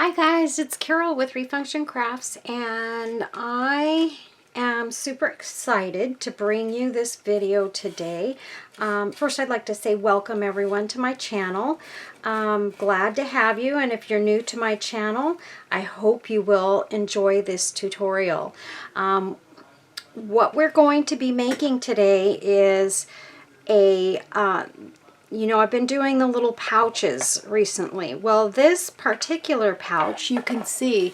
Hi guys, it's Carol with Refunction Crafts, and I am super excited to bring you this video today. First, I'd like to say welcome everyone to my channel. Glad to have you, and if you're new to my channel, I hope you will enjoy this tutorial. What we're going to be making today is I've been doing the little pouches recently. Well, this particular pouch, you can see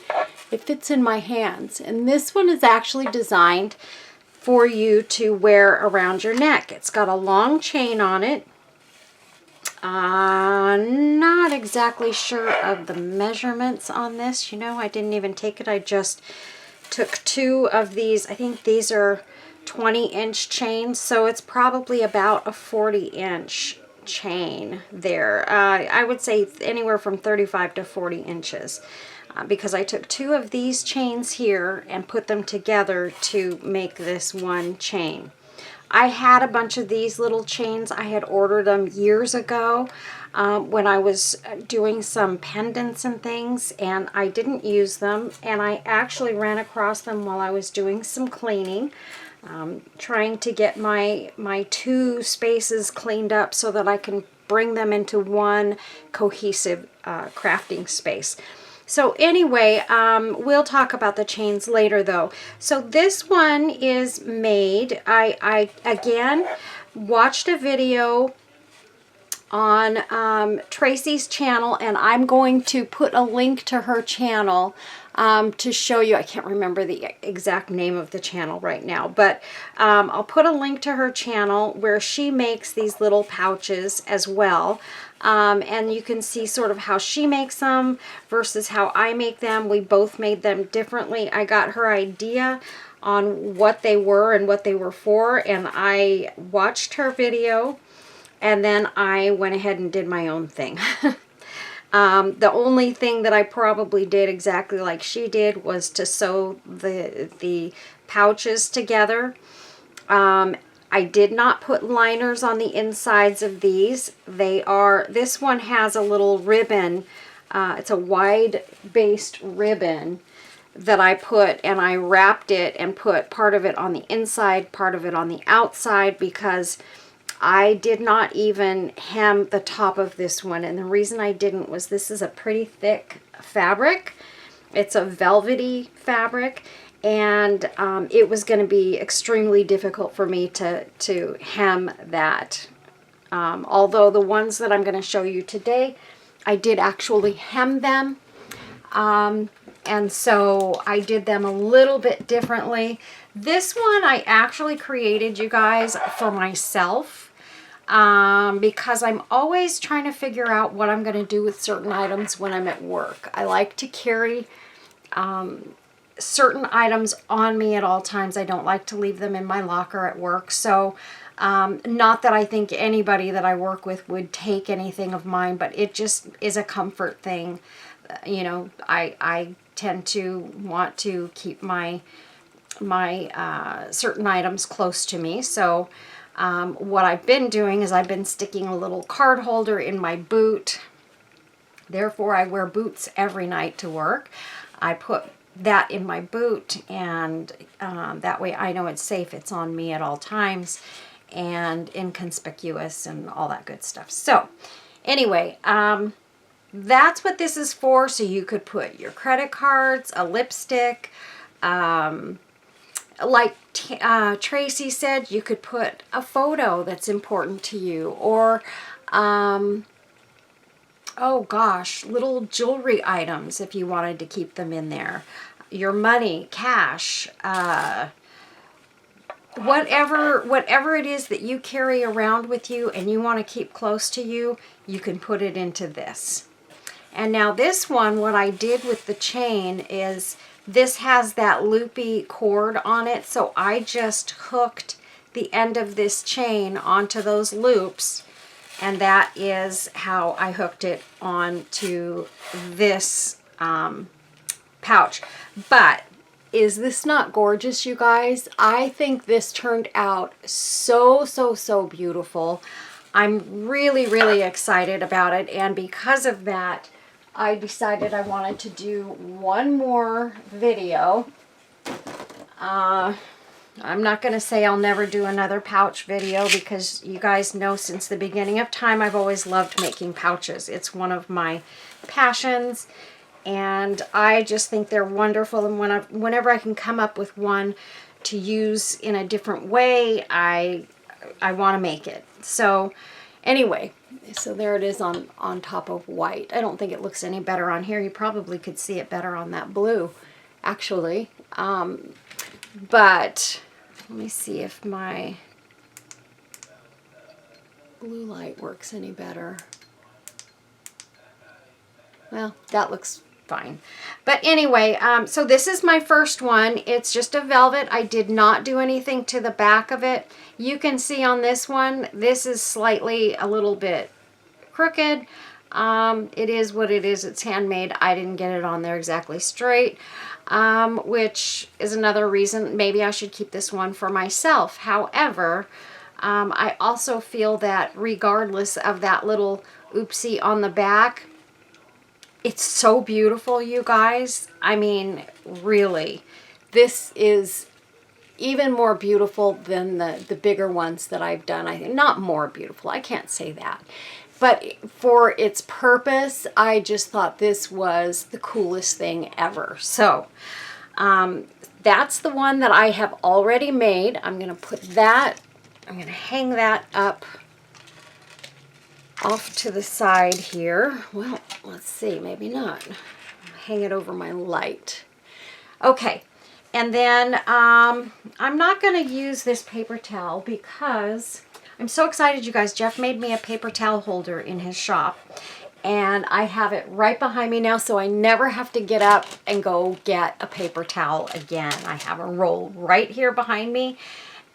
it fits in my hands. And this one is actually designed for you to wear around your neck. It's got a long chain on it. Not exactly sure of the measurements on this. I didn't even take it. I just took two of these. I think these are 20-inch chains, so it's probably about a 40-inch chain there. I would say anywhere from 35 to 40 inches because I took two of these chains here and put them together to make this one chain. I had a bunch of these little chains. I had ordered them years ago when I was doing some pendants and things, and I didn't use them, and I actually ran across them while I was doing some cleaning. Trying to get my two spaces cleaned up so that I can bring them into one cohesive crafting space. So anyway, we'll talk about the chains later though. So this one is made. I again watched a video on Tracy's channel, and I'm going to put a link to her channel to show you. I can't remember the exact name of the channel right now, but I'll put a link to her channel where she makes these little pouches as well. And you can see sort of how she makes them versus how I make them. We both made them differently. I got her idea on what they were and what they were for, and I watched her video, and then I went ahead and did my own thing. The only thing that I probably did exactly like she did was to sew the pouches together. I did not put liners on the insides of these. This one has a little ribbon. It's a wide-based ribbon that I put, and I wrapped it and put part of it on the inside, part of it on the outside, because I did not even hem the top of this one, and the reason I didn't was this is a pretty thick fabric. It's a velvety fabric, and it was going to be extremely difficult for me to hem that. Although the ones that I'm going to show you today, I did actually hem them, and so I did them a little bit differently. This one I actually created, you guys, for myself. Because I'm always trying to figure out what I'm going to do with certain items when I'm at work. I like to carry certain items on me at all times. I don't like to leave them in my locker at work. So not that I think anybody that I work with would take anything of mine, but it just is a comfort thing. I tend to want to keep my certain items close to me. So what I've been doing is I've been sticking a little card holder in my boot. Therefore, I wear boots every night to work. I put that in my boot, and that way I know it's safe. It's on me at all times and inconspicuous and all that good stuff. So anyway, that's what this is for. So you could put your credit cards, a lipstick, like Tracy said, you could put a photo that's important to you, or oh gosh, little jewelry items if you wanted to keep them in there. Your money, cash, whatever it is that you carry around with you and you want to keep close to you, you can put it into this. And now this one, what I did with the chain is this has that loopy cord on it, so I just hooked the end of this chain onto those loops, and that is how I hooked it onto this pouch. But is this not gorgeous, you guys? I think this turned out so beautiful. I'm really excited about it, and because of that, I decided I wanted to do one more video. I'm not going to say I'll never do another pouch video, because you guys know since the beginning of time I've always loved making pouches. It's one of my passions, and I just think they're wonderful, and whenever I can come up with one to use in a different way, I want to make it. So anyway, so there it is on top of white. I don't think it looks any better on here. You probably could see it better on that blue, actually. But let me see if my blue light works any better. Well, that looks fine. But anyway, so this is my first one. It's just a velvet. I did not do anything to the back of it. You can see on this one, this is slightly a little bit crooked. It is what it is. It's handmade. I didn't get it on there exactly straight, which is another reason maybe I should keep this one for myself. However, I also feel that regardless of that little oopsie on the back, it's so beautiful, you guys. I mean, really, this is even more beautiful than the bigger ones that I've done. I think not more beautiful. I can't say that. But for its purpose, I just thought this was the coolest thing ever. So that's the one that I have already made. I'm going to put that, I'm going to hang that up off to the side here. Well, let's see, maybe not. Hang it over my light. Okay, and then I'm not going to use this paper towel because I'm so excited, you guys. Jeff made me a paper towel holder in his shop, and I have it right behind me now, so I never have to get up and go get a paper towel again. I have a roll right here behind me,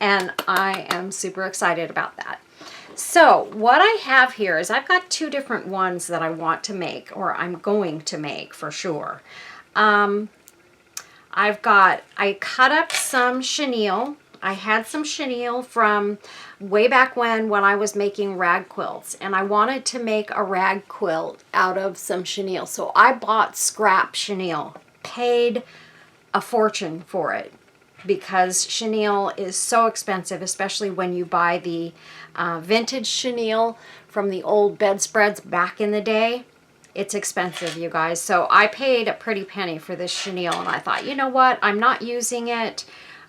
and I am super excited about that. So what I have here is I've got two different ones that I want to make, or I'm going to make for sure. I cut up some chenille. I had some chenille from way back when I was making rag quilts, and I wanted to make a rag quilt out of some chenille. So I bought scrap chenille, paid a fortune for it, because chenille is so expensive, especially when you buy the vintage chenille from the old bedspreads back in the day. It's expensive, you guys. So I paid a pretty penny for this chenille, and I thought, you know what, I'm not using it.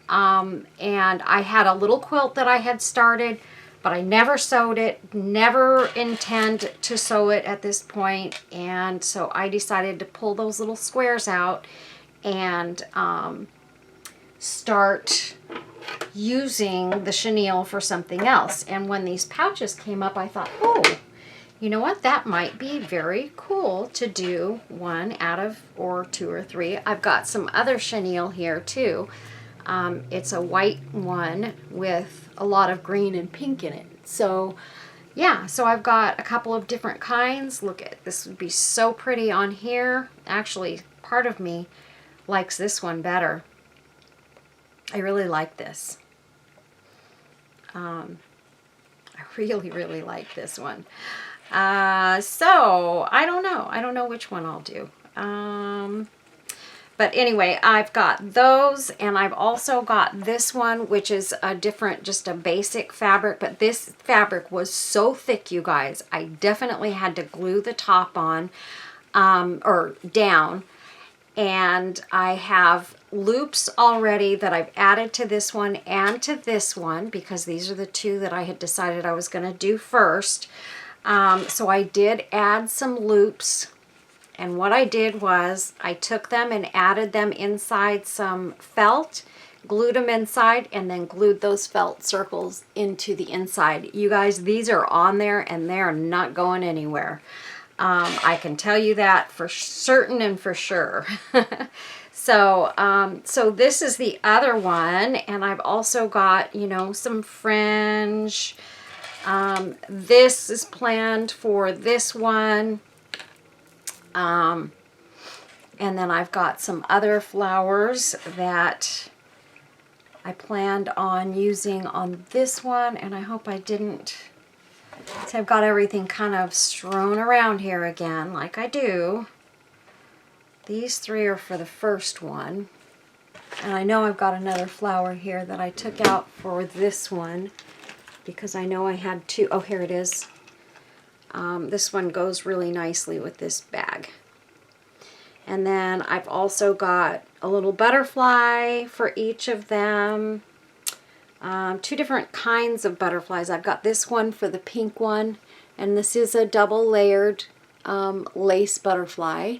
And I had a little quilt that I had started, but I never sewed it, never intend to sew it at this point. And so I decided to pull those little squares out and start using the chenille for something else. And when these pouches came up, I thought, oh, you know what, that might be very cool to do one out of, or two or three. I've got some other chenille here too. It's a white one with a lot of green and pink in it. So yeah, so I've got a couple of different kinds. Look at this, would be so pretty on here. Actually, part of me likes this one better. I really like this. I really like this one. So I don't know which one I'll do. But anyway, I've got those, and I've also got this one, which is a different, just a basic fabric, but this fabric was so thick, you guys, I definitely had to glue the top on, or down, and I have loops already that I've added to this one and to this one, because these are the two that I had decided I was going to do first. So I did add some loops. And what I did was I took them and added them inside some felt, glued them inside, and then glued those felt circles into the inside. You guys, these are on there and they're not going anywhere. I can tell you that for certain and for sure. So this is the other one, and I've also got, you know, some fringe. This is planned for this one. And then I've got some other flowers that I planned on using on this one, and I hope I didn't. So I've got everything kind of strewn around here again, like I do. These 3 are for the first one. And I know I've got another flower here that I took out for this one because I know I had 2. Oh, here it is. This one goes really nicely with this bag. And then I've also got a little butterfly for each of them. 2 different kinds of butterflies. I've got this one for the pink one, and this is a double layered lace butterfly.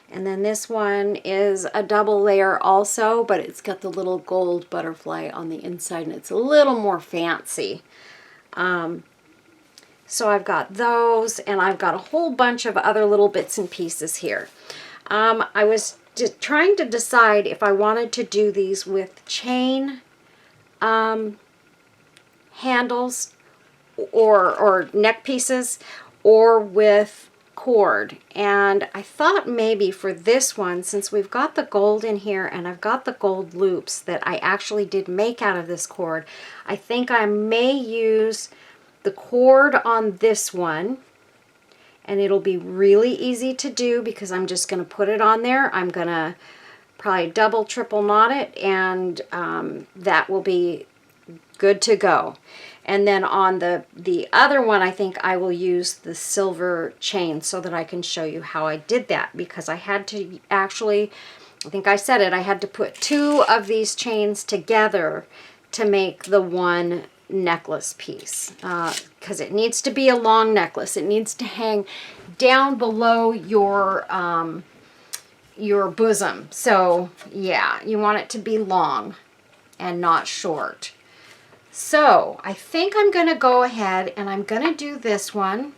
And then this one is a double layer also, but it's got the little gold butterfly on the inside, and it's a little more fancy. So I've got those, and I've got a whole bunch of other little bits and pieces here. I was just trying to decide if I wanted to do these with chain handles or neck pieces, or with cord. And I thought maybe for this one, since we've got the gold in here and I've got the gold loops that I actually did make out of this cord, I think I may use the cord on this one, and it'll be really easy to do because I'm just going to put it on there. I'm going to probably double, triple knot it, and that will be good to go. And then on the other one, I think I will use the silver chain so that I can show you how I did that, because I had to actually, I think I said it, I had to put 2 of these chains together to make the one necklace piece, because it needs to be a long necklace. It needs to hang down below your bosom. So yeah, you want it to be long and not short. So I think I'm going to go ahead and I'm going to do this one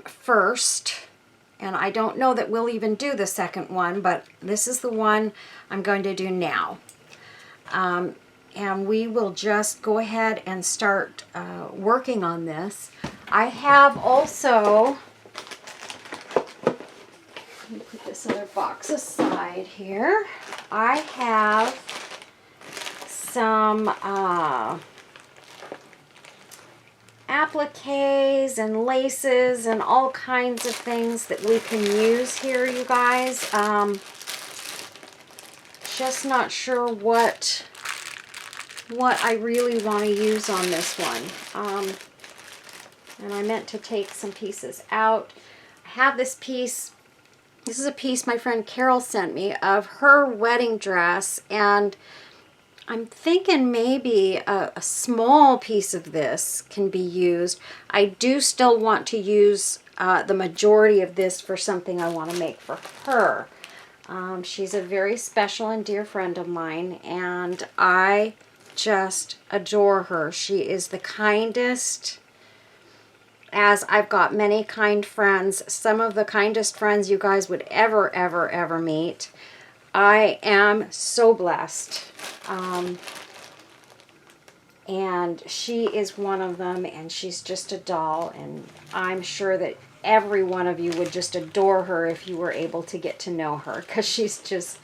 first. And I don't know that we'll even do the second one, but this is the one I'm going to do now. And we will just go ahead and start working on this. I have also, let me put this other box aside here. I have some appliques and laces and all kinds of things that we can use here, you guys. Just not sure what I really want to use on this one. And I meant to take some pieces out. I have this piece. This is a piece my friend Carol sent me of her wedding dress, and I'm thinking maybe a small piece of this can be used. I do still want to use the majority of this for something I want to make for her. She's a very special and dear friend of mine, and I just adore her. She is the kindest, as I've got many kind friends, some of the kindest friends you guys would ever meet. I am so blessed. And she is one of them, and she's just a doll, and I'm sure that every one of you would just adore her if you were able to get to know her, because she's just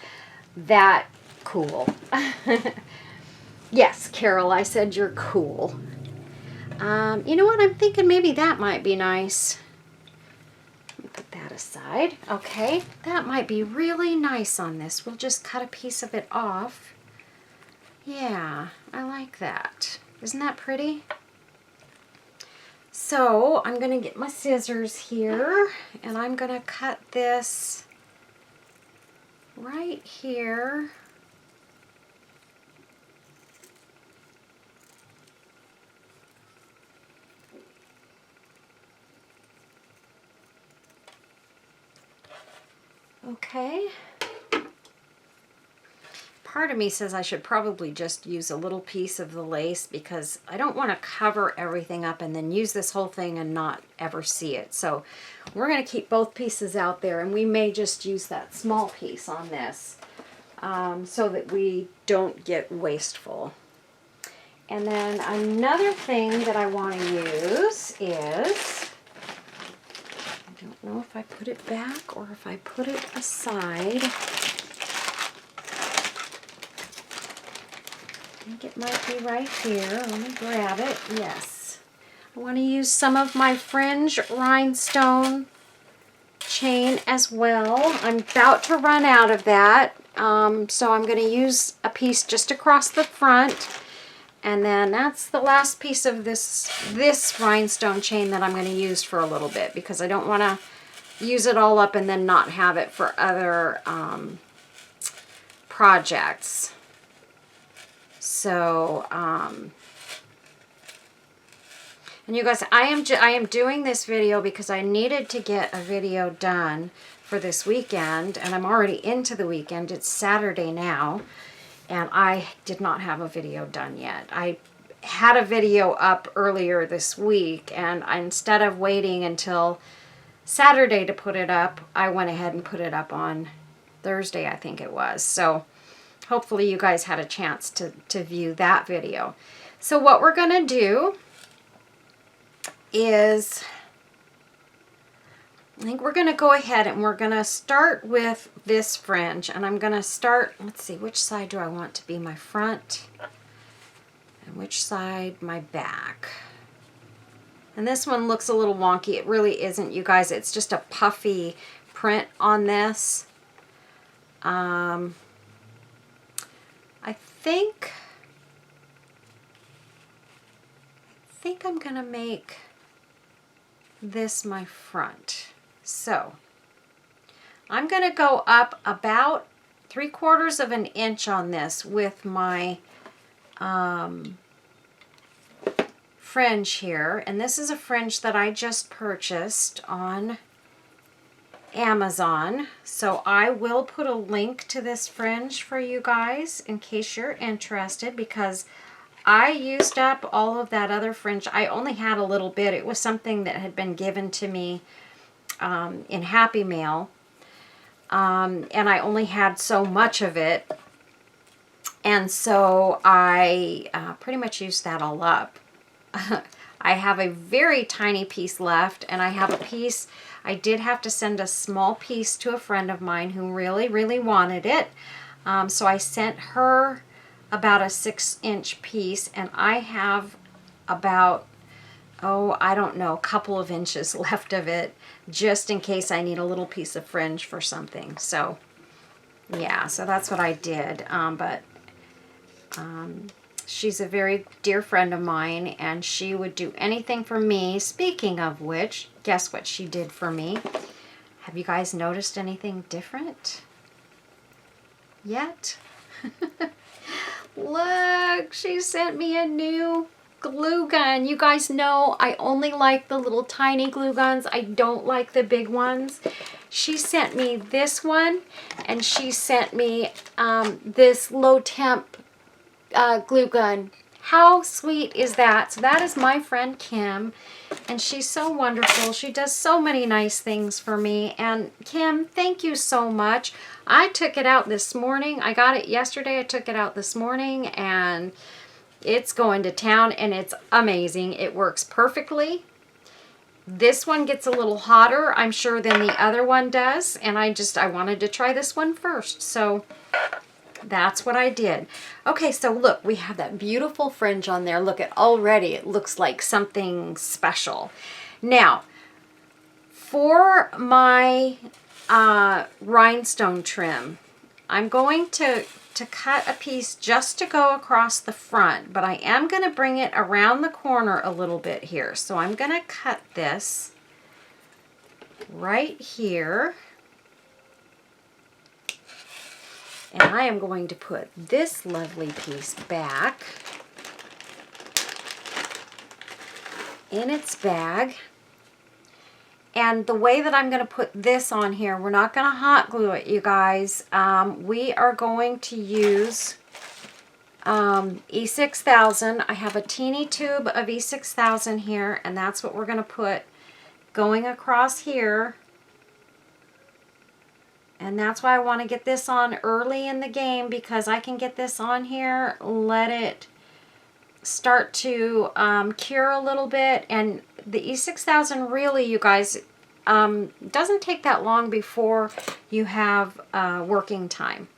that cool. Yes, Carol, I said you're cool. You know what? I'm thinking maybe that might be nice. Let me put that aside. Okay, that might be really nice on this. We'll just cut a piece of it off. Yeah, I like that. Isn't that pretty? So I'm going to get my scissors here, and I'm going to cut this right here. Okay. Part of me says I should probably just use a little piece of the lace, because I don't want to cover everything up and then use this whole thing and not ever see it. So we're going to keep both pieces out there, and we may just use that small piece on this so that we don't get wasteful. And then another thing that I want to use is, I don't know if I put it back or if I put it aside. I think it might be right here. Let me grab it. Yes. I want to use some of my fringe rhinestone chain as well. I'm about to run out of that. So I'm going to use a piece just across the front. And then that's the last piece of this rhinestone chain that I'm going to use for a little bit, because I don't want to use it all up and then not have it for other projects. So, and you guys, I am doing this video because I needed to get a video done for this weekend, and I'm already into the weekend. It's Saturday now, and I did not have a video done yet. I had a video up earlier this week, and instead of waiting until Saturday to put it up, I went ahead and put it up on Thursday, I think it was. So hopefully you guys had a chance to view that video. So what we're going to do is, I think we're going to go ahead and we're going to start with this fringe. And I'm going to start, let's see, which side do I want to be my front and which side my back. And this one looks a little wonky. It really isn't, you guys. It's just a puffy print on this. I think I'm going to make this my front. So I'm going to go up about 3/4 of an inch on this with my fringe here. And this is a fringe that I just purchased on Amazon. So I will put a link to this fringe for you guys in case you're interested, because I used up all of that other fringe. I only had a little bit. It was something that had been given to me in Happy Mail. And I only had so much of it. And so I pretty much used that all up. I have a very tiny piece left, and I have a piece, I did have to send a small piece to a friend of mine who really, really wanted it. So I sent her about a 6-inch piece, and I have about, oh, I don't know, a couple of inches left of it, just in case I need a little piece of fringe for something. So yeah, so that's what I did. She's a very dear friend of mine, and she would do anything for me. Speaking of which, guess what she did for me? Have you guys noticed anything different yet? Look, she sent me a new glue gun. You guys know I only like the little tiny glue guns. I don't like the big ones. She sent me this one, and she sent me this low temp glue gun. How sweet is that? So that is my friend Kim, and she's so wonderful. She does so many nice things for me. And Kim, thank you so much. I took it out this morning. I got it yesterday. I took it out this morning, and it's going to town, and it's amazing. It works perfectly. This one gets a little hotter, I'm sure, than the other one does, and I wanted to try this one first. So that's what I did. Okay, so look, we have that beautiful fringe on there. Look, already it looks like something special. Now, for my rhinestone trim, I'm going to cut a piece just to go across the front, but I am going to bring it around the corner a little bit here. So I'm going to cut this right here. And I am going to put this lovely piece back in its bag. And the way that I'm going to put this on here, we're not going to hot glue it, you guys. We are going to use E6000. I have a teeny tube of E6000 here, and that's what we're going to put going across here. And that's why I want to get this on early in the game, because I can get this on here, let it start to cure a little bit. And the E6000 really, you guys, doesn't take that long before you have working time.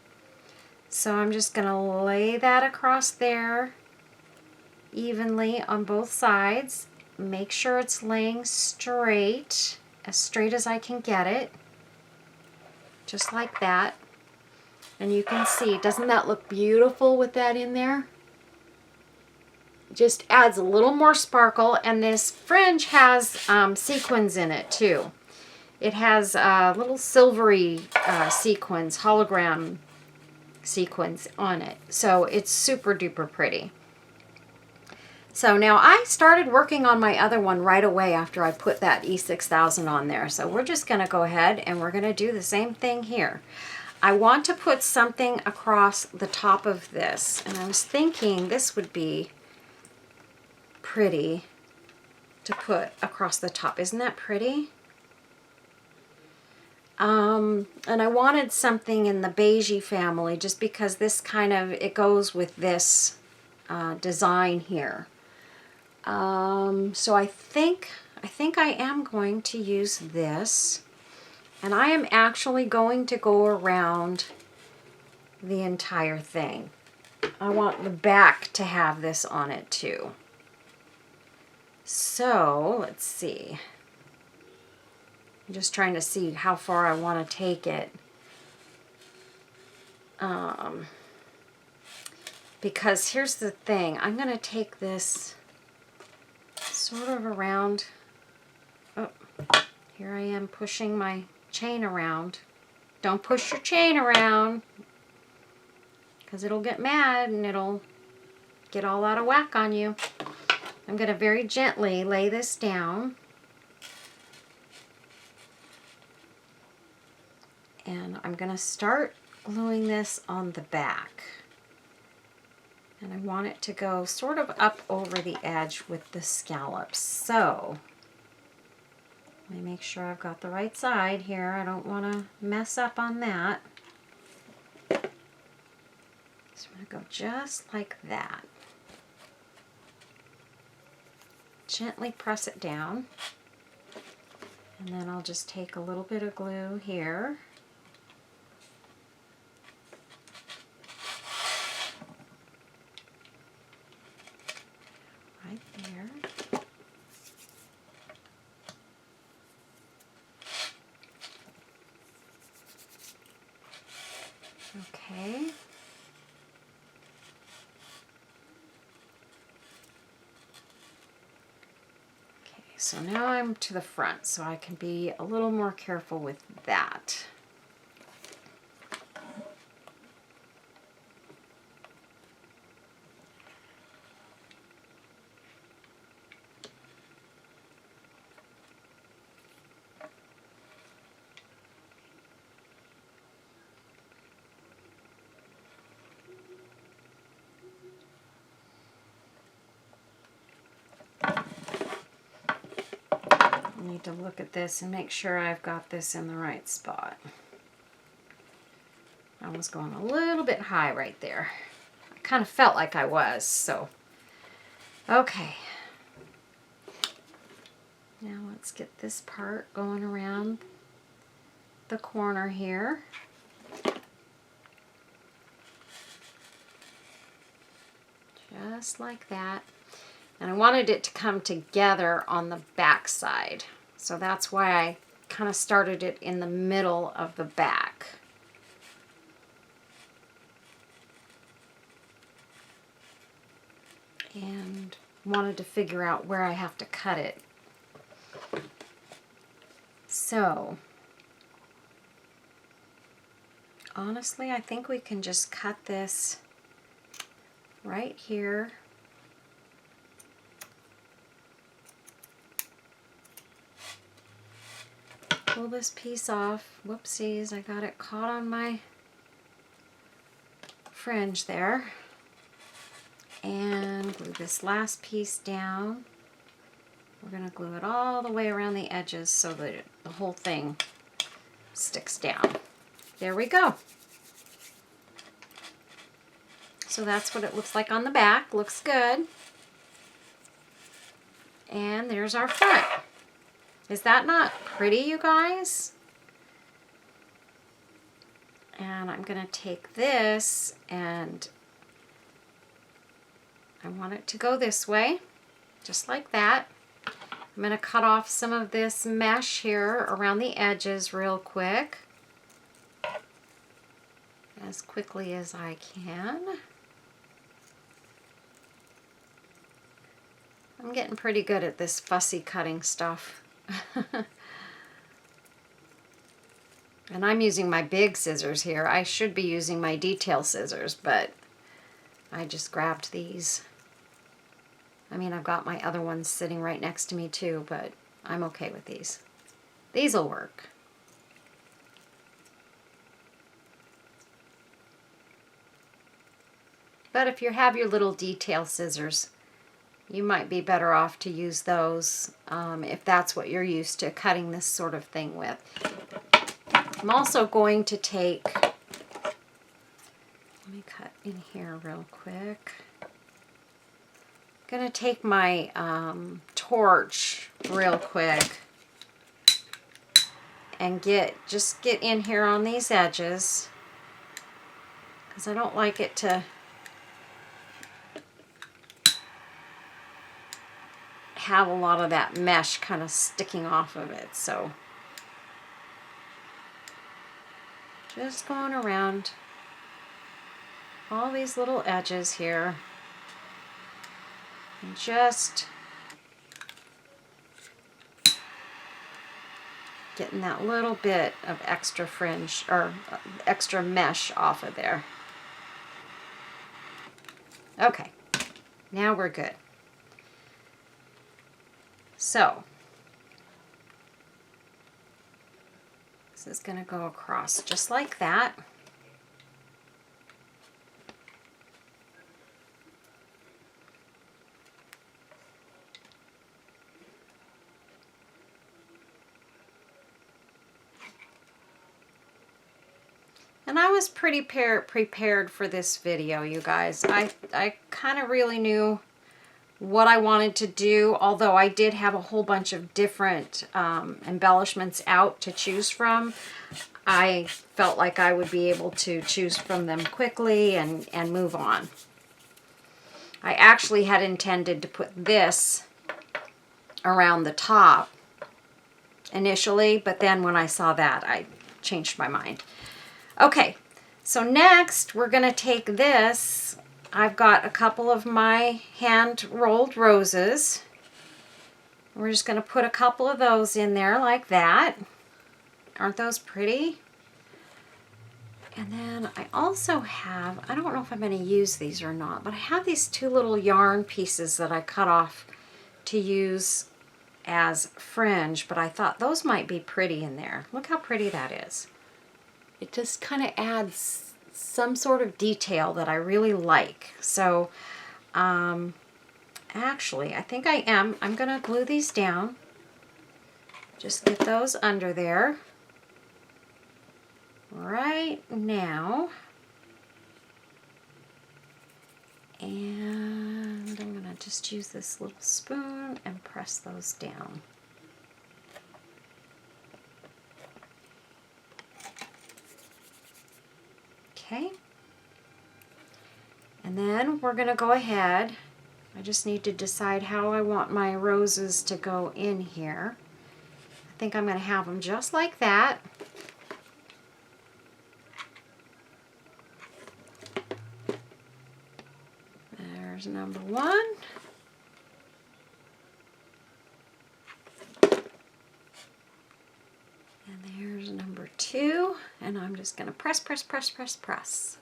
So I'm just going to lay that across there evenly on both sides. Make sure it's laying straight as I can get it. just like that. And you can see, doesn't that look beautiful with that in there? Just adds a little more sparkle, and this fringe has sequins in it too. It has little silvery sequins, hologram sequins on it. So it's super duper pretty. So now I started working on my other one right away after I put that E6000 on there. So we're just going to go ahead and we're going to do the same thing here. I want to put something across the top of this, and I was thinking this would be pretty to put across the top. Isn't that pretty? And I wanted something in the beigey family just because this kind of, it goes with this design here. So I think I am going to use this, and I am actually going to go around the entire thing. I want the back to have this on it too. So let's see. I'm just trying to see how far I want to take it. Because here's the thing. I'm going to take this sort of around. Oh, here I am pushing my chain around. Don't push your chain around, because it'll get mad and it'll get all out of whack on you. I'm going to very gently lay this down. And I'm going to start gluing this on the back. And I want it to go sort of up over the edge with the scallops. So let me make sure I've got the right side here. I don't want to mess up on that. So I'm going to go just like that. Gently press it down. And then I'll just take a little bit of glue here. Right there. Okay. Okay, so now I'm to the front, so I can be a little more careful with that. I need to look at this and make sure I've got this in the right spot. I was going a little bit high right there. I kind of felt like I was, so. Okay. Now let's get this part going around the corner here. Just like that. And I wanted it to come together on the back side. So that's why I kind of started it in the middle of the back. And wanted to figure out where I have to cut it. So, honestly, I think we can just cut this right here. Pull this piece off. Whoopsies, I got it caught on my fringe there. And glue this last piece down. We're going to glue it all the way around the edges so that the whole thing sticks down. There we go. So that's what it looks like on the back. Looks good. And there's our front. Is that not pretty, you guys? And I'm going to take this, and I want it to go this way, just like that. I'm going to cut off some of this mesh here around the edges real quick. as quickly as I can. I'm getting pretty good at this fussy cutting stuff. And I'm using my big scissors here. I should be using my detail scissors, but I just grabbed these. I mean, I've got my other ones sitting right next to me too, but I'm okay with these. These'll work. But if you have your little detail scissors, you might be better off to use those if that's what you're used to cutting this sort of thing with. I'm also going to take, let me cut in here real quick. I'm going to take my torch real quick and just get in here on these edges, because I don't like it to have a lot of that mesh kind of sticking off of it. So just going around all these little edges here and just getting that little bit of extra fringe or extra mesh off of there. Okay, now we're good. So this is going to go across just like that. And I was pretty prepared for this video, you guys. I kind of really knew what I wanted to do, although I did have a whole bunch of different embellishments out to choose from. I felt like I would be able to choose from them quickly and move on. I actually had intended to put this around the top initially, but then when I saw that, I changed my mind. Okay, so next we're going to take this. I've got a couple of my hand rolled roses. We're just going to put a couple of those in there like that. Aren't those pretty? And then I also have, I don't know if I'm going to use these or not, but I have these two little yarn pieces that I cut off to use as fringe, but I thought those might be pretty in there. Look how pretty that is. It just kind of adds some sort of detail that I really like. So actually, I think I'm going to glue these down. Just get those under there right now. And I'm going to just use this little spoon and press those down. Okay. And then we're going to go ahead. I just need to decide how I want my roses to go in here. I think I'm going to have them just like that. There's number one. And there's number two. And I'm just going to press, press, press, press, press.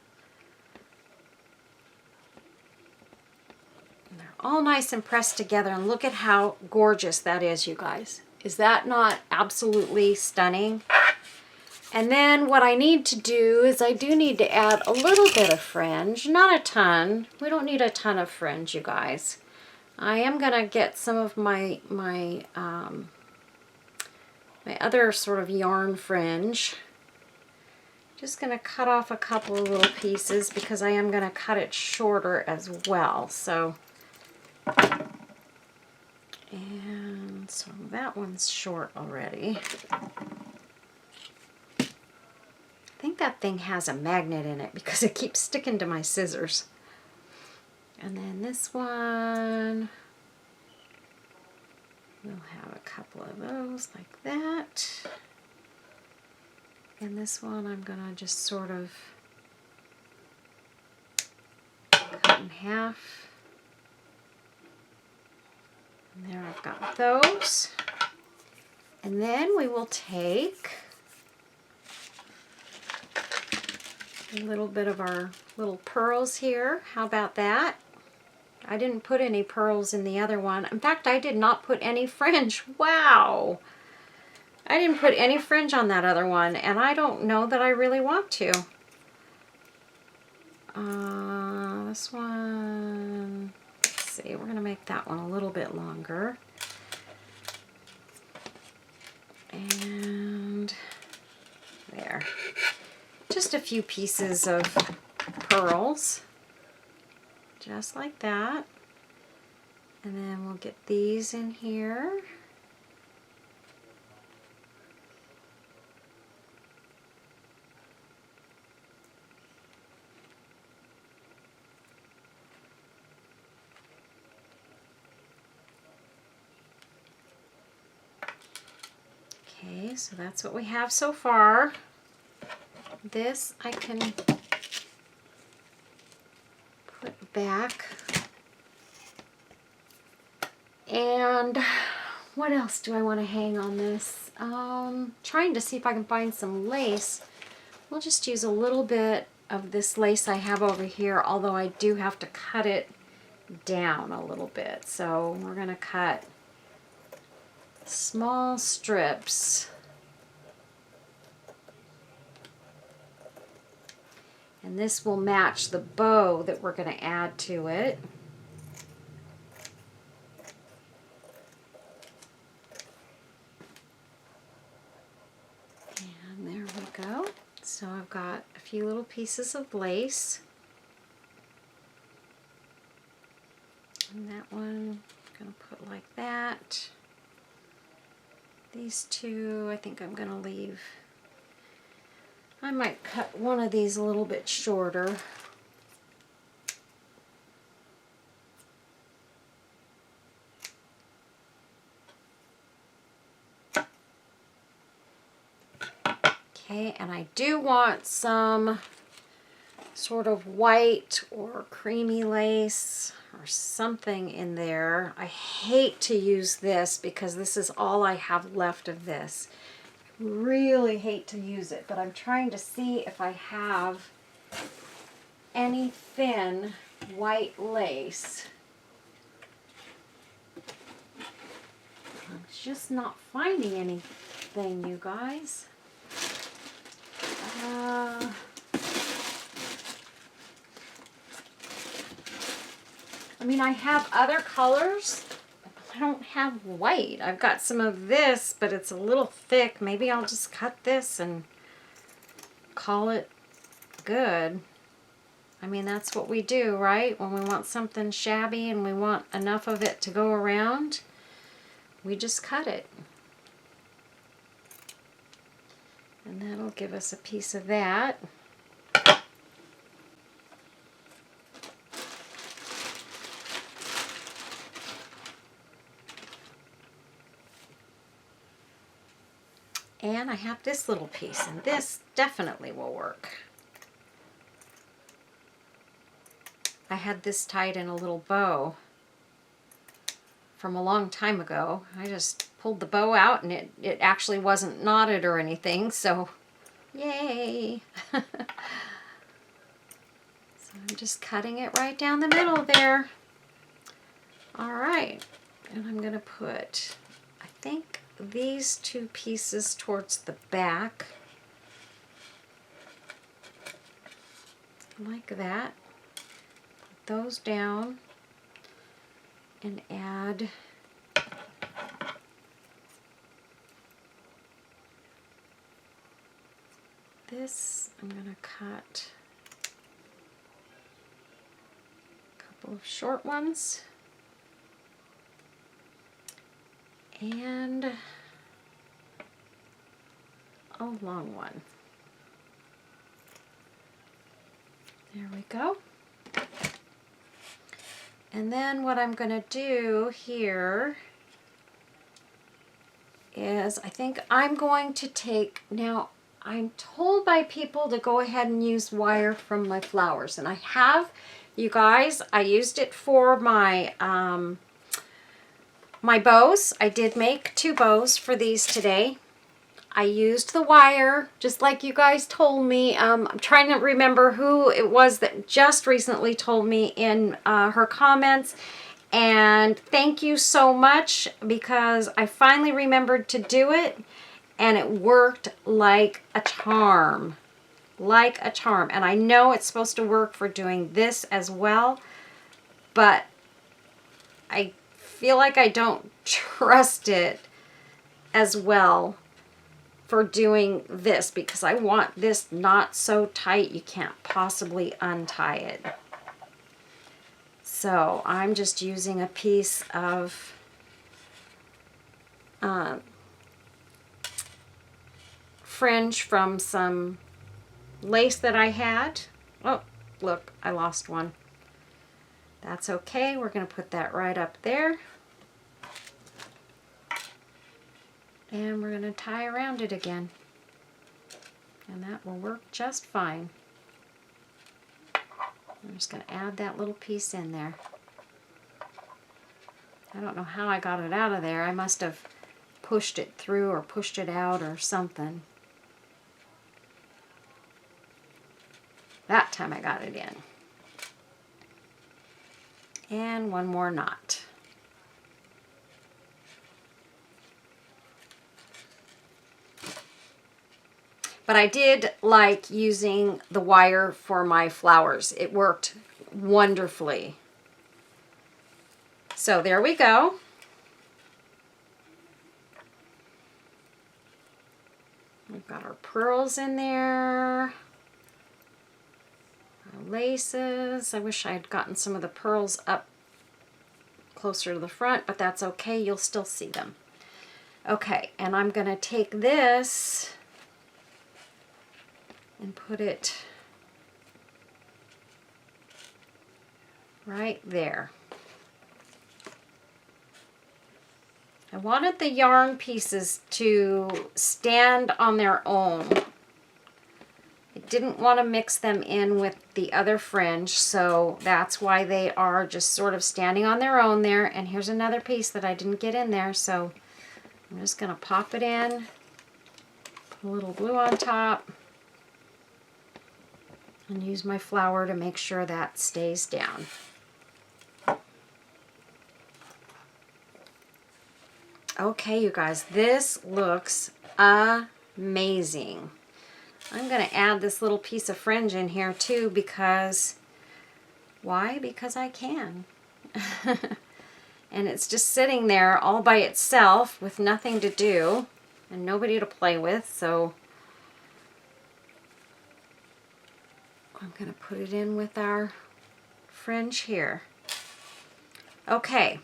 And they're all nice and pressed together. And look at how gorgeous that is, you guys. Is that not absolutely stunning? And then what I need to do is I do need to add a little bit of fringe, not a ton. We don't need a ton of fringe, you guys. I am going to get some of my other sort of yarn fringe. Just going to cut off a couple of little pieces because I am going to cut it shorter as well. So, and so that one's short already. I think that thing has a magnet in it because it keeps sticking to my scissors. And then this one, we'll have a couple of those like that. And this one I'm going to just sort of half. And there I've got those. And then we will take a little bit of our little pearls here. How about that? I didn't put any pearls in the other one. In fact, I did not put any fringe. Wow! I didn't put any fringe on that other one, and I don't know that I really want to. This one, let's see, we're going to make that one a little bit longer. And there. Just a few pieces of pearls. Just like that. And then we'll get these in here. Okay, so that's what we have so far. This I can put back. And what else do I want to hang on this? Trying to see if I can find some lace. We'll just use a little bit of this lace I have over here, although I do have to cut it down a little bit. So we're going to cut small strips. And this will match the bow that we're going to add to it. And there we go. So I've got a few little pieces of lace. And that one I'm going to put like that. These two I think I'm going to leave. I might cut one of these a little bit shorter. Okay, and I do want some sort of white or creamy lace or something in there. I hate to use this because this is all I have left of this. Really hate to use it, but I'm trying to see if I have any thin white lace. I'm just not finding anything, you guys. I mean, I have other colors. I don't have white. I've got some of this, but it's a little thick. Maybe I'll just cut this and call it good. I mean, that's what we do, right? When we want something shabby and we want enough of it to go around, we just cut it. And that'll give us a piece of that. And I have this little piece, and this definitely will work. I had this tied in a little bow from a long time ago. I just pulled the bow out, and it actually wasn't knotted or anything, so yay! So I'm just cutting it right down the middle there. All right, and I'm going to put, I think, these two pieces towards the back, like that. Put those down and add this. I'm going to cut a couple of short ones. And a long one. There we go. And then what I'm going to do here is I think I'm going to take, now I'm told by people to go ahead and use wire from my flowers, and I have you guys. I used it for my my bows. I did make 2 bows for these today. I used the wire, just like you guys told me. I'm trying to remember who it was that just recently told me in her comments. And thank you so much, because I finally remembered to do it. And it worked like a charm. Like a charm. And I know it's supposed to work for doing this as well. But I feel like I don't trust it as well for doing this, because I want this not so tight you can't possibly untie it. So I'm just using a piece of fringe from some lace that I had. Oh, look, I lost one. That's okay. We're going to put that right up there. And we're going to tie around it again. And that will work just fine. I'm just going to add that little piece in there. I don't know how I got it out of there. I must have pushed it through or pushed it out or something. That time I got it in. And one more knot. But I did like using the wire for my flowers. It worked wonderfully. So there we go. We've got our pearls in there. Our laces. I wish I had gotten some of the pearls up closer to the front, but that's okay. You'll still see them. Okay, and I'm going to take this and put it right there. I wanted the yarn pieces to stand on their own. I didn't want to mix them in with the other fringe, so that's why they are just sort of standing on their own there. And here's another piece that I didn't get in there, so I'm just going to pop it in, put a little glue on top, and use my flower to make sure that stays down. Okay, you guys, this looks amazing. I'm going to add this little piece of fringe in here too, because, why? Because I can. And it's just sitting there all by itself with nothing to do and nobody to play with, so I'm going to put it in with our fringe here. Okay.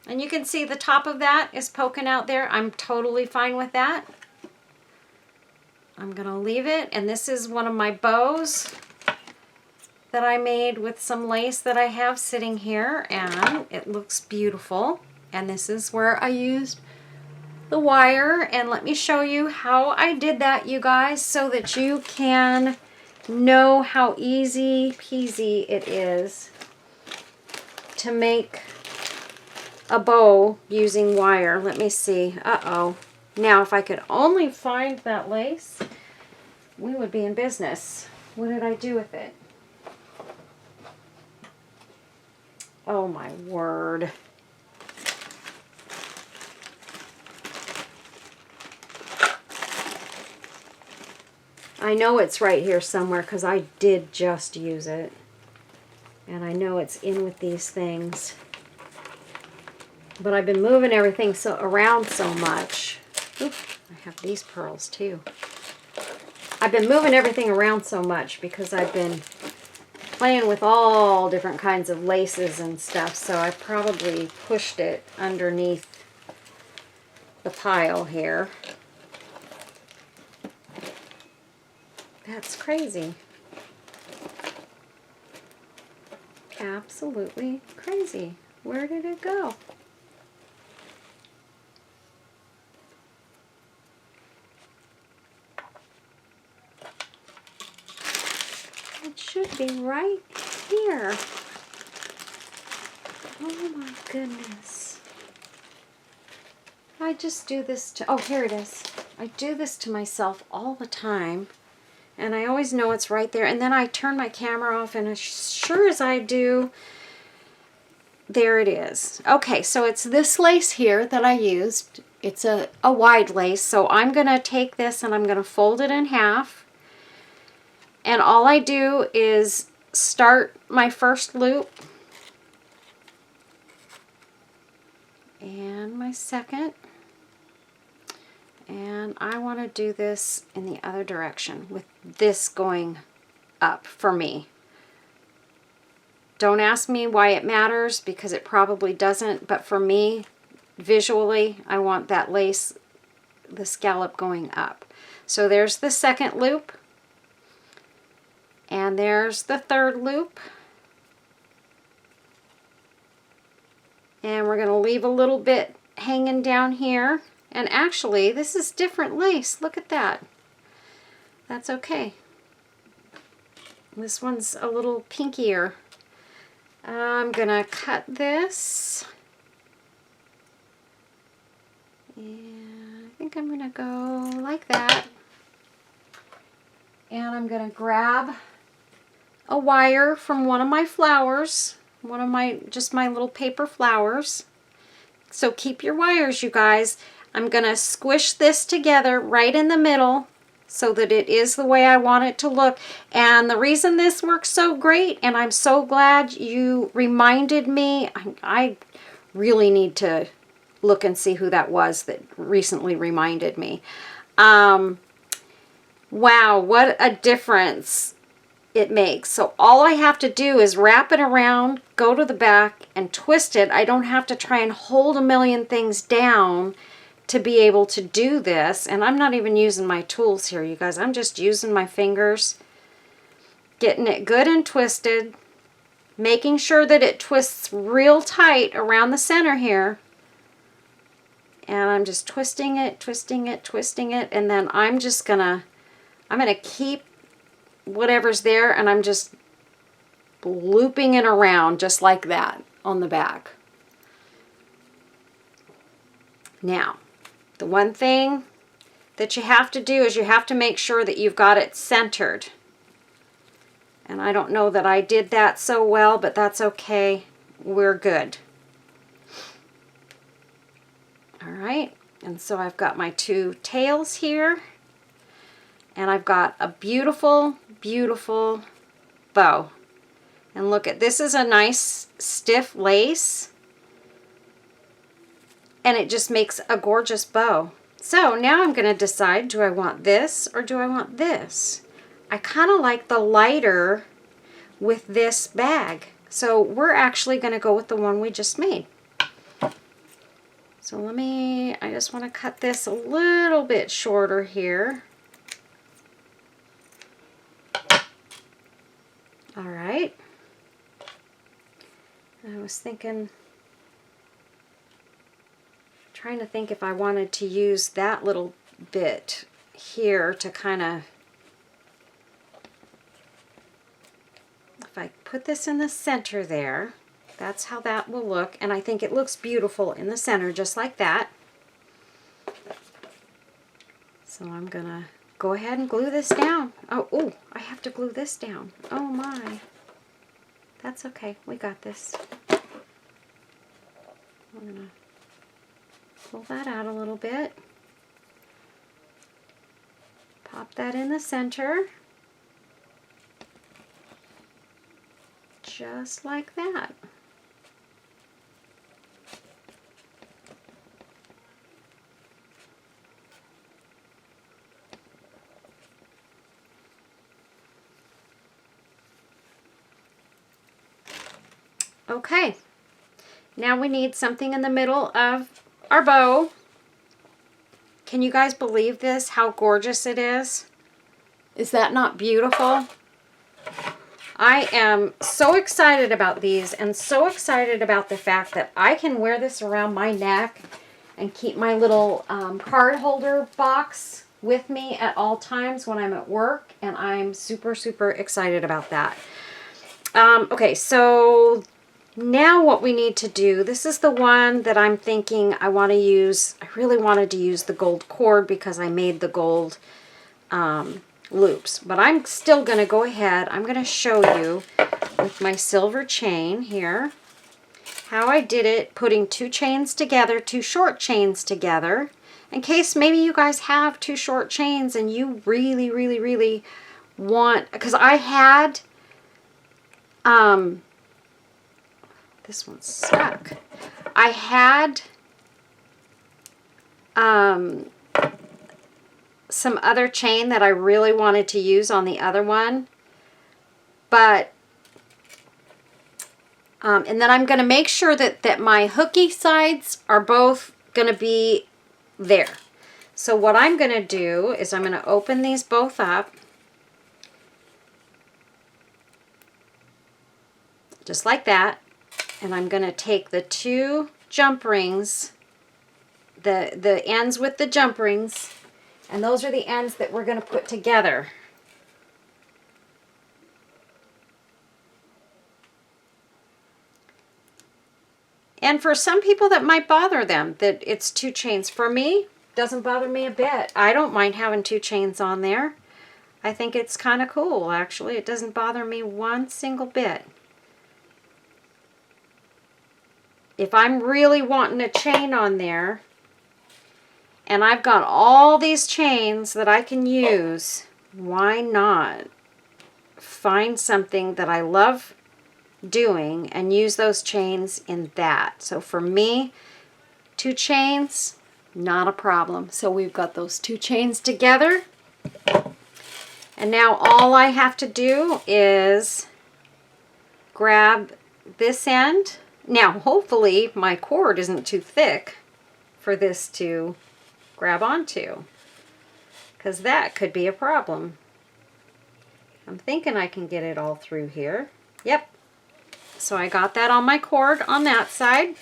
And you can see the top of that is poking out there. I'm totally fine with that. I'm going to leave it. And this is one of my bows that I made with some lace that I have sitting here. And it looks beautiful. And this is where I used the wire. And let me show you how I did that, you guys, so that you can know how easy peasy it is to make a bow using wire. Let me see. Uh-oh. Now, if I could only find that lace, we would be in business. What did I do with it? Oh my word. I know it's right here somewhere because I did just use it. And I know it's in with these things. But I've been moving everything around so much. Oop, I have these pearls too. I've been moving everything around so much because I've been playing with all different kinds of laces and stuff. So I probably pushed it underneath the pile here. That's crazy. Absolutely crazy. Where did it go? It should be right here? Oh my goodness. I just do this to, oh, here it is. I do this to myself all the time. And I always know it's right there. And then I turn my camera off, and as sure as I do, there it is. Okay, so it's this lace here that I used. It's a wide lace. So I'm going to take this and I'm going to fold it in half. And all I do is start my first loop. And my second. And I want to do this in the other direction with this going up for me. Don't ask me why it matters, because it probably doesn't, but for me, visually, I want that lace, the scallop going up. So there's the second loop, and there's the third loop. And we're going to leave a little bit hanging down here. And actually, this is different lace. Look at that. That's okay. This one's a little pinkier. I'm going to cut this. And I think I'm going to go like that. And I'm going to grab a wire from one of my flowers. One of my, just my little paper flowers. So keep your wires, you guys. I'm going to squish this together right in the middle so that it is the way I want it to look. And the reason this works so great, and I'm so glad you reminded me, I really need to look and see who that was that recently reminded me. Wow, what a difference it makes. So all I have to do is wrap it around, go to the back, and twist it. I don't have to try and hold a million things down to be able to do this. And I'm not even using my tools here, you guys. I'm just using my fingers, getting it good and twisted, making sure that it twists real tight around the center here. And I'm just twisting it, twisting it, twisting it. And then I'm just gonna keep whatever's there, and I'm just looping it around just like that on the back. Now, the one thing that you have to do is you have to make sure that you've got it centered. And I don't know that I did that so well, but that's okay. We're good. All right, and so I've got my two tails here, and I've got a beautiful, beautiful bow. And look at this, is a nice stiff lace, and it just makes a gorgeous bow. So now I'm going to decide, do I want this or do I want this? I kind of like the lighter with this bag. So we're actually going to go with the one we just made. So I just want to cut this a little bit shorter here. All right. I was trying to think if I wanted to use that little bit here to kind of, if I put this in the center there, that's how that will look. And I think it looks beautiful in the center, just like that. So I'm going to go ahead and glue this down. Oh, I have to glue this down. Oh my. That's okay. We got this. I'm going to pull that out a little bit. Pop that in the center. Just like that. Okay, now we need something in the middle of our bow. Can you guys believe this? How gorgeous it is? Is that not beautiful? I am so excited about these, and so excited about the fact that I can wear this around my neck and keep my little card holder box with me at all times when I'm at work, and I'm super, super excited about that. Okay, so now what we need to do, this is the one that I'm thinking I want to use. I really wanted to use the gold cord because I made the gold loops. But I'm still going to go ahead. I'm going to show you with my silver chain here how I did it, putting two chains together, two short chains together, in case maybe you guys have two short chains and you really, really, really want, because I had, this one's stuck. I had some other chain that I really wanted to use on the other one, but and then I'm going to make sure that my hooky sides are both going to be there. So what I'm going to do is I'm going to open these both up, just like that, and I'm going to take the two jump rings, the ends with the jump rings, and those are the ends that we're going to put together. And for some people that might bother them that it's two chains. For me, doesn't bother me a bit. I don't mind having two chains on there. I think it's kind of cool, actually. It doesn't bother me one single bit. If I'm really wanting a chain on there, and I've got all these chains that I can use, why not find something that I love doing and use those chains in that? So for me, two chains, not a problem. So we've got those two chains together. And now all I have to do is grab this end. Now hopefully my cord isn't too thick for this to grab onto, because that could be a problem. I'm thinking I can get it all through here. Yep. So I got that on my cord on that side.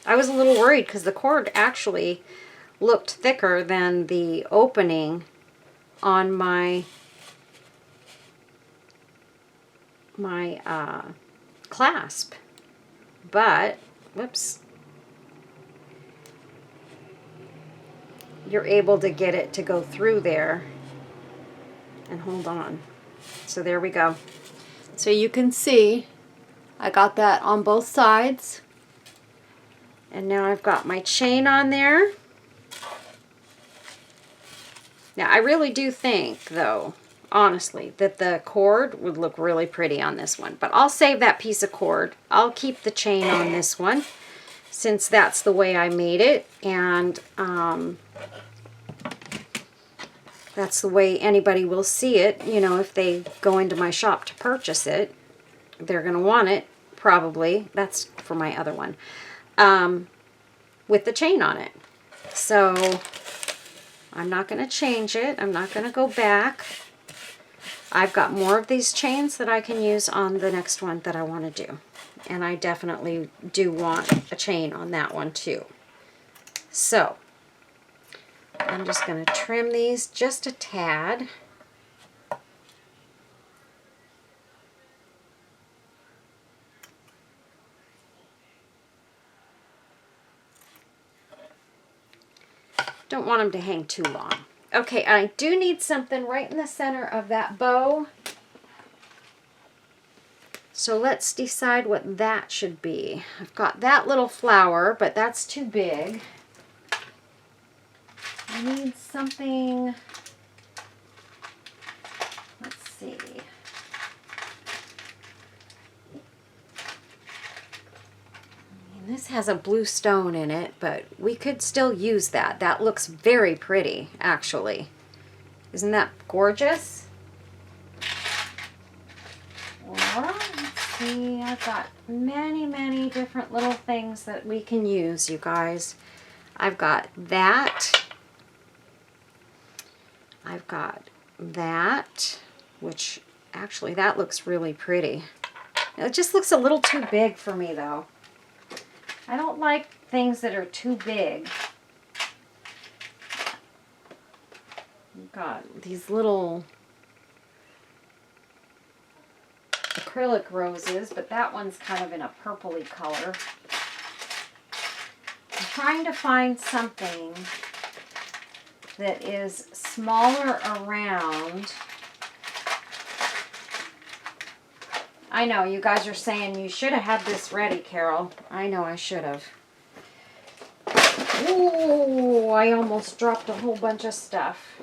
I was a little worried because the cord actually looked thicker than the opening on my clasp. But, whoops, you're able to get it to go through there and hold on. So there we go. So you can see I got that on both sides. And now I've got my chain on there. Now I really do think, though, honestly, that the cord would look really pretty on this one. But I'll save that piece of cord. I'll keep the chain on this one, since that's the way I made it. And that's the way anybody will see it. You know, if they go into my shop to purchase it, they're going to want it, probably. That's for my other one. With the chain on it. So I'm not going to change it. I'm not going to go back. I've got more of these chains that I can use on the next one that I want to do. And I definitely do want a chain on that one too. So I'm just going to trim these just a tad. Don't want them to hang too long. Okay, I do need something right in the center of that bow. So let's decide what that should be. I've got that little flower, but that's too big. I need something, let's see. This has a blue stone in it, but we could still use that. That looks very pretty, actually. Isn't that gorgeous? Or, let's see, I've got many, many different little things that we can use, you guys. I've got that. I've got that, which actually that looks really pretty. It just looks a little too big for me, though. I don't like things that are too big. I've got these little acrylic roses, but that one's kind of in a purpley color. I'm trying to find something that is smaller around. I know, you guys are saying you should have had this ready, Carol. I know I should have. Ooh, I almost dropped a whole bunch of stuff.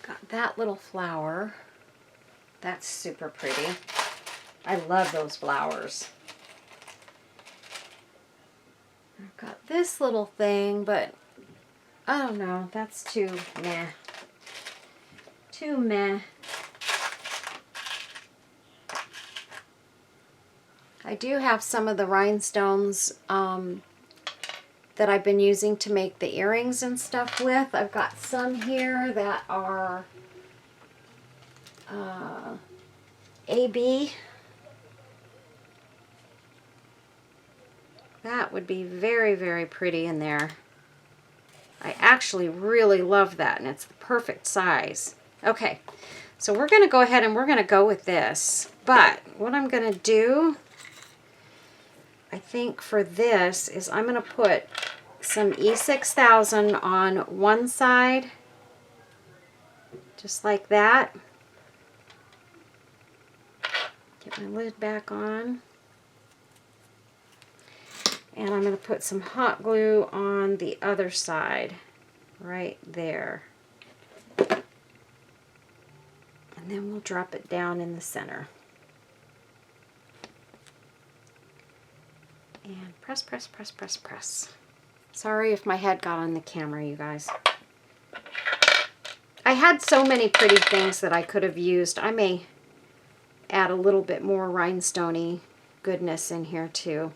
Got that little flower. That's super pretty. I love those flowers. I've got this little thing, but I don't know. That's too meh. Too meh. I do have some of the rhinestones that I've been using to make the earrings and stuff with. I've got some here that are AB. That would be very, very pretty in there. I actually really love that, and it's the perfect size. Okay, so we're going to go ahead and we're going to go with this. But what I'm going to do, I think for this, is I'm going to put some E6000 on one side, just like that. Get my lid back on. And I'm going to put some hot glue on the other side, right there. And then we'll drop it down in the center. And press, press, press, press, press. Sorry if my head got on the camera, you guys. I had so many pretty things that I could have used. I may add a little bit more rhinestoney goodness in here too.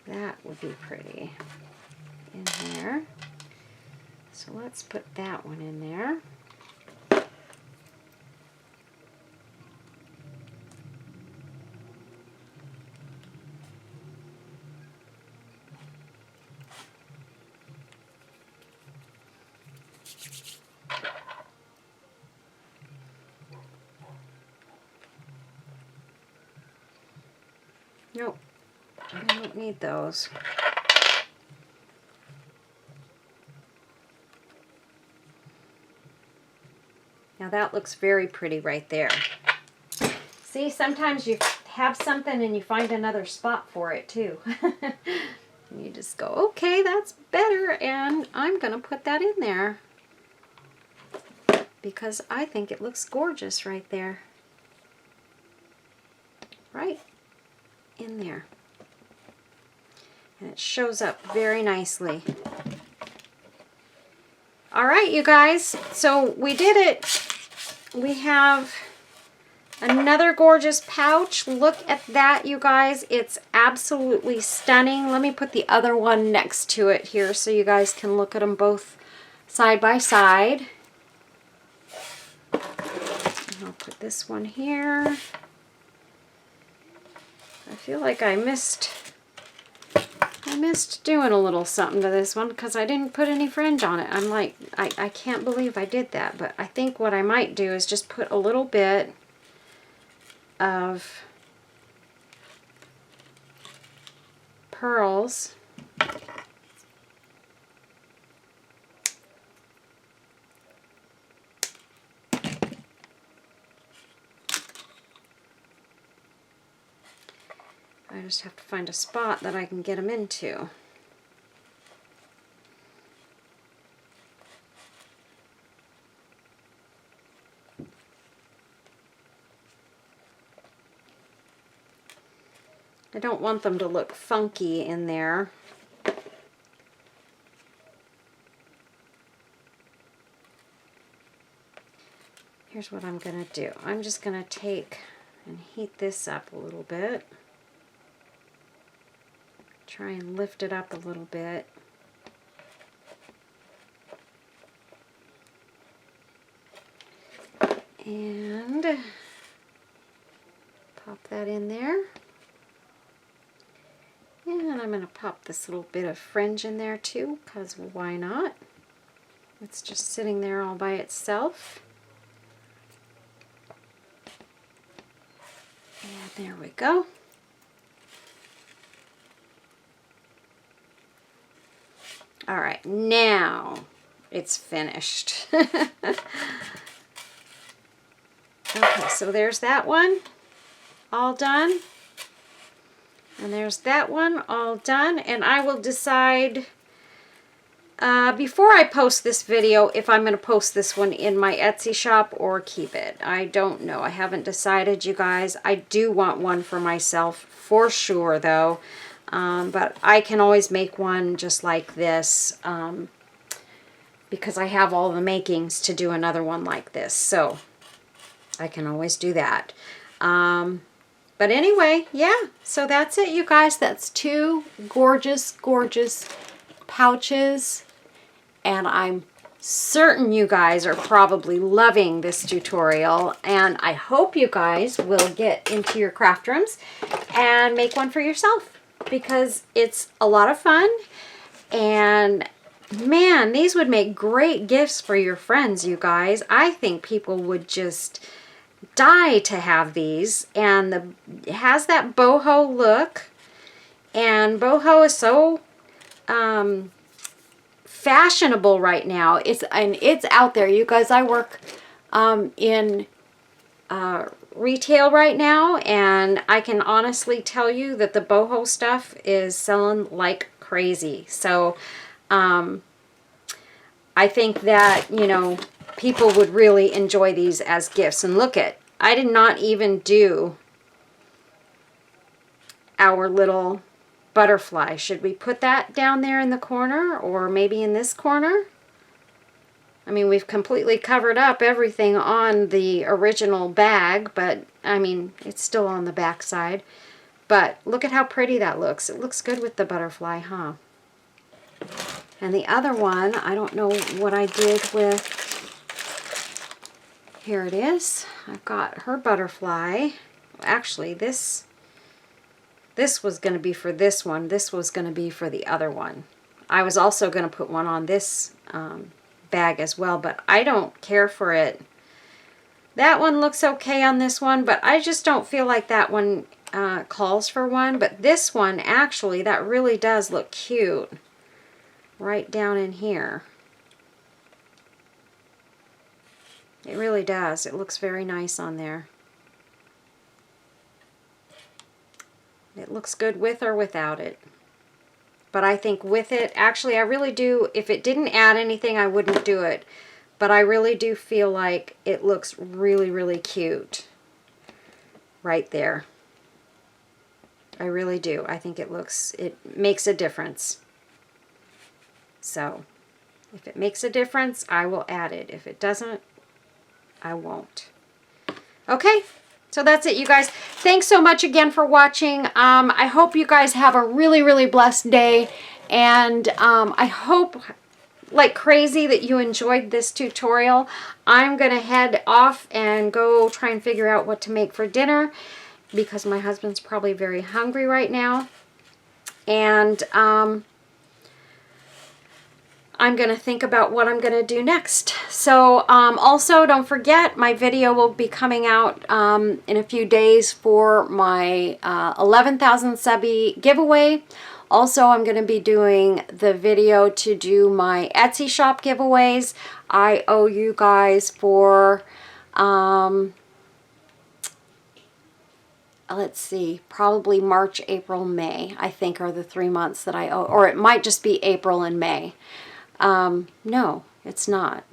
That would be pretty in there. So let's put that one in there. Nope, I don't need those. Now that looks very pretty right there. See, sometimes you have something and you find another spot for it too. And you just go, okay, that's better, and I'm going to put that in there because I think it looks gorgeous right there. Right in there. And it shows up very nicely. All right, you guys, so we did it. We have another gorgeous pouch. Look at that, you guys. It's absolutely stunning. Let me put the other one next to it here so you guys can look at them both side by side. And I'll put this one here. I feel like I missed doing a little something to this one because I didn't put any fringe on it. I'm like, I can't believe I did that. But I think what I might do is just put a little bit of pearls. I just have to find a spot that I can get them into. I don't want them to look funky in there. Here's what I'm going to do. I'm just going to take and heat this up a little bit. Try and lift it up a little bit. And Pop that in there. And I'm going to pop this little bit of fringe in there too, because why not? It's just sitting there all by itself. And there we go. All right, now it's finished. Okay, so there's that one all done. And there's that one all done. And I will decide before I post this video if I'm going to post this one in my Etsy shop or keep it. I don't know. I haven't decided, you guys. I do want one for myself for sure, though. But I can always make one just like this because I have all the makings to do another one like this. So I can always do that. But anyway, yeah, so that's it, you guys. That's 2 gorgeous, gorgeous pouches. And I'm certain you guys are probably loving this tutorial. And I hope you guys will get into your craft rooms and make one for yourself, because it's a lot of fun. And man, these would make great gifts for your friends, you guys. I think people would just die to have these. And it has that boho look, and boho is so fashionable right now. It's out there, you guys. I work in retail right now, and I can honestly tell you that the boho stuff is selling like crazy. So I think that, you know, people would really enjoy these as gifts. And look at, I did not even do our little butterfly. Should we put that down there in the corner, or maybe in this corner? I mean, we've completely covered up everything on the original bag, but I mean, it's still on the back side. But look at how pretty that looks. It looks good with the butterfly, huh? And the other one, I don't know what I did with. Here it is. I've got her butterfly. Actually, this was going to be for this one. This was going to be for the other one. I was also going to put one on this bag as well, but I don't care for it. That one looks okay on this one, but I just don't feel like that one calls for one. But this one, actually, that really does look cute right down in here. It really does. It looks very nice on there. It looks good with or without it. But I think with it, actually I really do, if it didn't add anything, I wouldn't do it. But I really do feel like it looks really, really cute right there. I really do. I think it makes a difference. So if it makes a difference, I will add it. If it doesn't, I won't. Okay. So that's it, you guys. Thanks so much again for watching. I hope you guys have a really, really blessed day. And I hope like crazy that you enjoyed this tutorial. I'm going to head off and go try and figure out what to make for dinner, because my husband's probably very hungry right now. And I'm going to think about what I'm going to do next. So also don't forget, my video will be coming out in a few days for my 11,000 subby giveaway. Also, I'm going to be doing the video to do my Etsy shop giveaways. I owe you guys for, let's see, probably March, April, May, I think are the 3 months that I owe. Or it might just be April and May. No, it's not.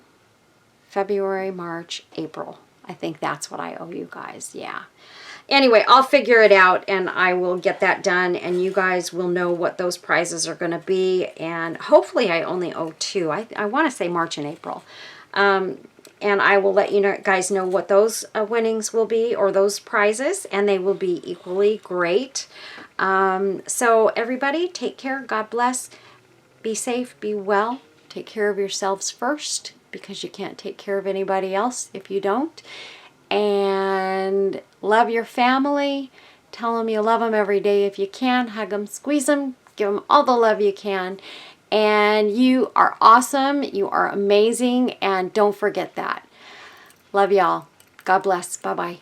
February, March, April. I think that's what I owe you guys. Yeah. Anyway, I'll figure it out and I will get that done, and you guys will know what those prizes are going to be. And hopefully I only owe 2. I want to say March and April. And I will let you guys know what those winnings will be, or those prizes, and they will be equally great. So everybody, take care. God bless. Be safe. Be well. Take care of yourselves first, because you can't take care of anybody else if you don't. and love your family. Tell them you love them every day if you can. Hug them, squeeze them, give them all the love you can. And you are awesome. You are amazing. And don't forget that. Love y'all. God bless. Bye-bye.